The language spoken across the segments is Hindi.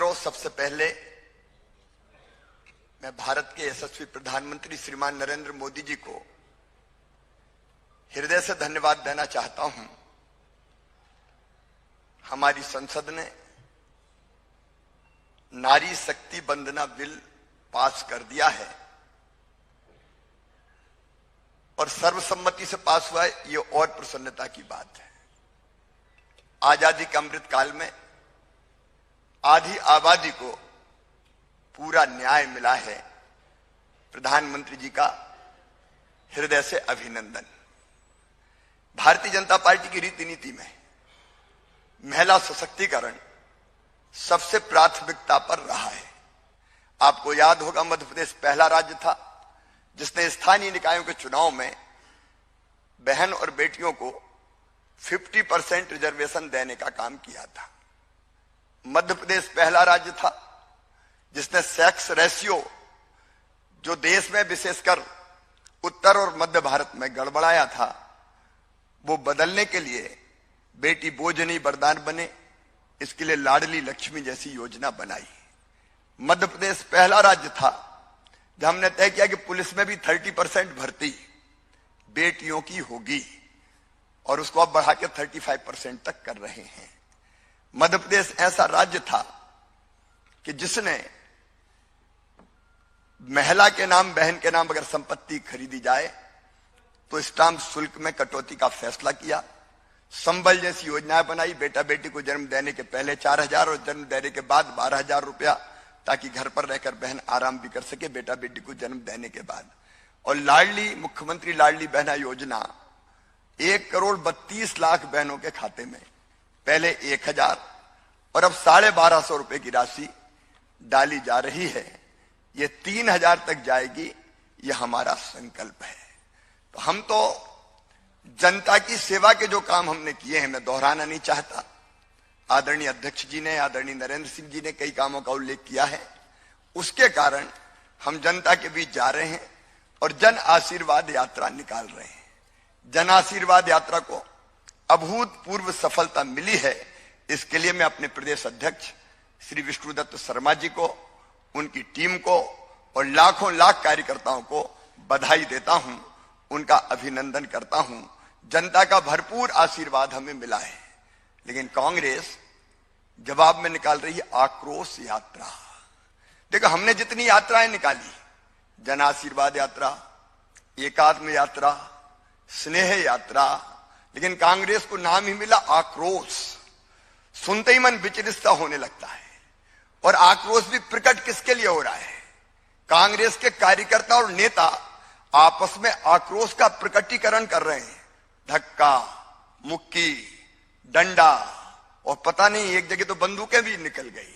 मित्रों, सबसे पहले मैं भारत के यशस्वी प्रधानमंत्री श्रीमान नरेंद्र मोदी जी को हृदय से धन्यवाद देना चाहता हूं। हमारी संसद ने नारी शक्ति वंदना बिल पास कर दिया है और सर्वसम्मति से पास हुआ है, ये और प्रसन्नता की बात है। आजादी के अमृत काल में आधी आबादी को पूरा न्याय मिला है। प्रधानमंत्री जी का हृदय से अभिनंदन। भारतीय जनता पार्टी की रीति नीति में महिला सशक्तिकरण सबसे प्राथमिकता पर रहा है। आपको याद होगा, मध्य प्रदेश पहला राज्य था जिसने स्थानीय निकायों के चुनाव में बहन और बेटियों को 50% रिजर्वेशन देने का काम किया था। मध्य प्रदेश पहला राज्य था जिसने सेक्स रेशियो, जो देश में विशेषकर उत्तर और मध्य भारत में गड़बड़ाया था, वो बदलने के लिए बेटी बोझ नहीं वरदान बने, इसके लिए लाडली लक्ष्मी जैसी योजना बनाई। मध्य प्रदेश पहला राज्य था जब हमने तय किया कि पुलिस में भी 30% भर्ती बेटियों की होगी और उसको अब बढ़ा के 35% तक कर रहे हैं। मध्य प्रदेश ऐसा राज्य था कि जिसने महिला के नाम, बहन के नाम अगर संपत्ति खरीदी जाए तो स्टाम्प शुल्क में कटौती का फैसला किया। संबल जैसी योजनाएं बनाई, बेटा बेटी को जन्म देने के पहले 4,000 और जन्म देने के बाद 12,000 रुपया, ताकि घर पर रहकर बहन आराम भी कर सके बेटा बेटी को जन्म देने के बाद। और लाडली, मुख्यमंत्री लाडली बहना योजना 1,32,00,000 बहनों के खाते में पहले 1,000 और अब 1,250 रुपए की राशि डाली जा रही है। ये 3,000 तक जाएगी, ये हमारा संकल्प है। तो हम तो जनता की सेवा के जो काम हमने किए हैं, मैं दोहराना नहीं चाहता। आदरणीय अध्यक्ष जी ने, आदरणीय नरेंद्र सिंह जी ने कई कामों का उल्लेख किया है। उसके कारण हम जनता के बीच जा रहे हैं और जन आशीर्वाद यात्रा निकाल रहे हैं। जन आशीर्वाद यात्रा को अभूतपूर्व सफलता मिली है। इसके लिए मैं अपने प्रदेश अध्यक्ष श्री विष्णुदत्त शर्मा जी को, उनकी टीम को और लाखों लाख कार्यकर्ताओं को बधाई देता हूं, उनका अभिनंदन करता हूं। जनता का भरपूर आशीर्वाद हमें मिला है। लेकिन कांग्रेस जवाब में निकाल रही है आक्रोश यात्रा। देखो, हमने जितनी यात्राएं निकाली, जन आशीर्वाद यात्रा, एकात्म यात्रा, स्नेह यात्रा, लेकिन कांग्रेस को नाम ही मिला आक्रोश। सुनते ही मन विचलित होने लगता है। और आक्रोश भी प्रकट किसके लिए हो रहा है? कांग्रेस के कार्यकर्ता और नेता आपस में आक्रोश का प्रकटीकरण कर रहे हैं। धक्का, मुक्की, डंडा और पता नहीं एक जगह तो बंदूकें भी निकल गई।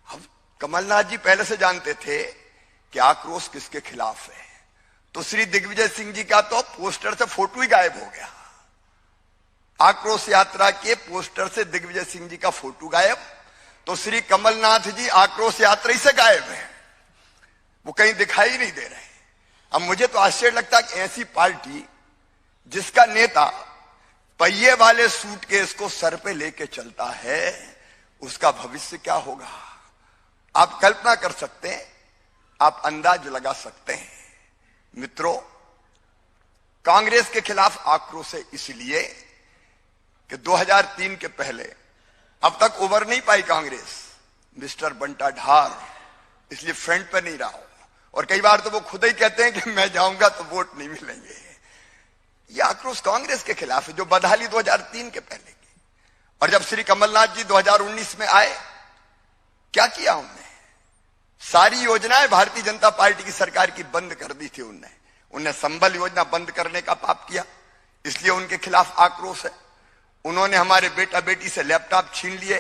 अब कमलनाथ जी पहले से जानते थे कि आक्रोश किसके खिलाफ है, तो श्री दिग्विजय सिंह जी का तो पोस्टर से फोटो ही गायब हो गया। आक्रोश यात्रा के पोस्टर से दिग्विजय सिंह जी का फोटो गायब, तो श्री कमलनाथ जी आक्रोश यात्रा ही से गायब है, वो कहीं दिखाई नहीं दे रहे। अब मुझे तो आश्चर्य लगता है कि ऐसी पार्टी जिसका नेता पहिए वाले सूटकेस को सर पे लेके चलता है, उसका भविष्य क्या होगा? आप कल्पना कर सकते हैं, आप अंदाज लगा सकते हैं। मित्रों, कांग्रेस के खिलाफ आक्रोश है इसलिए कि 2003 के पहले अब तक उबर नहीं पाई कांग्रेस। मिस्टर बंटा ढार इसलिए फ्रंट पे नहीं रहा, और कई बार तो वो खुद ही कहते हैं कि मैं जाऊंगा तो वोट नहीं मिलेंगे। ये आक्रोश कांग्रेस के खिलाफ है, जो बदहाली 2003 के पहले की। और जब श्री कमलनाथ जी 2019 में आए, क्या किया उनने? सारी योजनाएं भारतीय जनता पार्टी की सरकार की बंद कर दी थी उनने संबल योजना बंद करने का पाप किया, इसलिए उनके खिलाफ आक्रोश है। उन्होंने हमारे बेटा बेटी से लैपटॉप छीन लिए,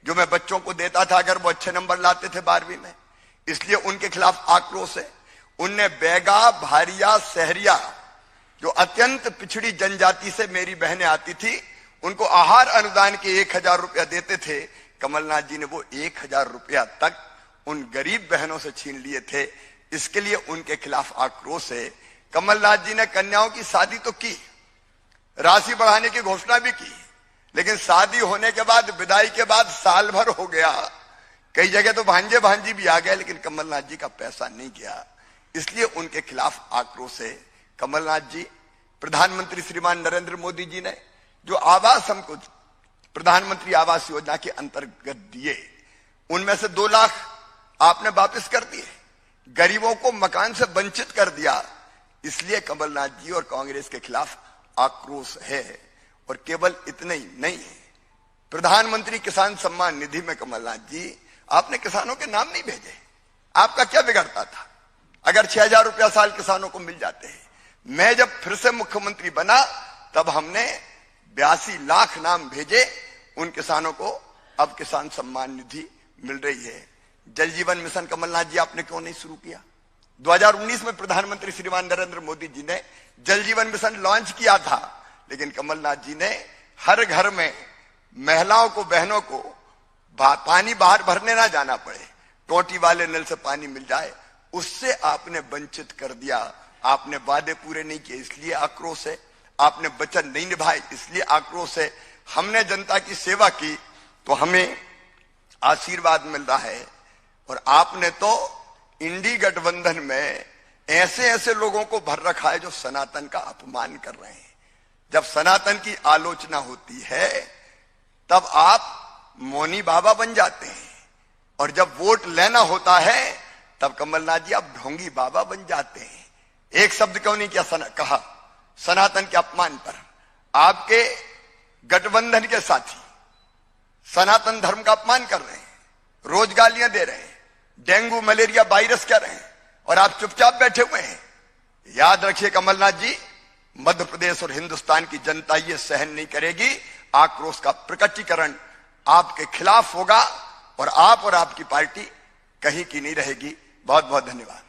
जो मैं बच्चों को देता था अगर वो अच्छे नंबर लाते थे 12वीं में, इसलिए उनके खिलाफ आक्रोश है। उनने बैगा, भारिया, सहरिया, जो अत्यंत पिछड़ी जनजाति से मेरी बहनें आती थी, उनको आहार अनुदान के 1,000 रुपया देते थे। कमलनाथ जी ने वो 1,000 रुपया तक उन गरीब बहनों से छीन लिए थे, इसके लिए उनके खिलाफ आक्रोश है। कमलनाथ जी ने कन्याओं की शादी तो की, राशि बढ़ाने की घोषणा भी की, लेकिन शादी होने के बाद, विदाई के बाद साल भर हो गया, कई जगह तो भांजे भांजी भी आ गए, लेकिन कमलनाथ जी का पैसा नहीं गया, इसलिए उनके खिलाफ आक्रोश है। कमलनाथ जी, प्रधानमंत्री श्रीमान नरेंद्र मोदी जी ने जो आवास हमको प्रधानमंत्री आवास योजना के अंतर्गत दिए, उनमें से 2 लाख आपने वापस कर दिए, गरीबों को मकान से वंचित कर दिया। इसलिए कमलनाथ जी और कांग्रेस के खिलाफ आक्रोश है। और केवल इतने ही नहीं है, प्रधानमंत्री किसान सम्मान निधि में कमलनाथ जी आपने किसानों के नाम नहीं भेजे। आपका क्या बिगड़ता था अगर 6,000 रुपया साल किसानों को मिल जाते हैं? मैं जब फिर से मुख्यमंत्री बना तब हमने 82 लाख नाम भेजे उन किसानों को। अब किसान सम्मान निधि मिल रही है। जल जीवन मिशन कमलनाथ जी आपने क्यों नहीं शुरू किया? 2019 में प्रधानमंत्री श्रीमान नरेंद्र मोदी जी ने जल जीवन मिशन लॉन्च किया था, लेकिन कमलनाथ जी ने हर घर में महिलाओं को, बहनों को पानी बाहर भरने ना जाना पड़े, टोटी वाले नल से पानी मिल जाए, उससे आपने वंचित कर दिया। आपने वादे पूरे नहीं किए, इसलिए आक्रोश है। आपने वचन नहीं निभाए, इसलिए आक्रोश है। हमने जनता की सेवा की तो हमें आशीर्वाद मिल रहा है, और आपने तो इंडी गठबंधन में ऐसे ऐसे लोगों को भर रखा है जो सनातन का अपमान कर रहे हैं। जब सनातन की आलोचना होती है तब आप मौनी बाबा बन जाते हैं, और जब वोट लेना होता है तब कमलनाथ जी आप ढोंगी बाबा बन जाते हैं। एक शब्द क्यों नहीं किया कहा सनातन के अपमान पर? आपके गठबंधन के साथी सनातन धर्म का अपमान कर रहे हैं, रोज गालियां दे रहे हैं, डेंगू मलेरिया वायरस कह रहे हैं, और आप चुपचाप बैठे हुए हैं। याद रखिए कमलनाथ जी, मध्य प्रदेश और हिंदुस्तान की जनता ये सहन नहीं करेगी। आक्रोश का प्रकटीकरण आपके खिलाफ होगा, और आप और आपकी पार्टी कहीं की नहीं रहेगी। बहुत बहुत धन्यवाद।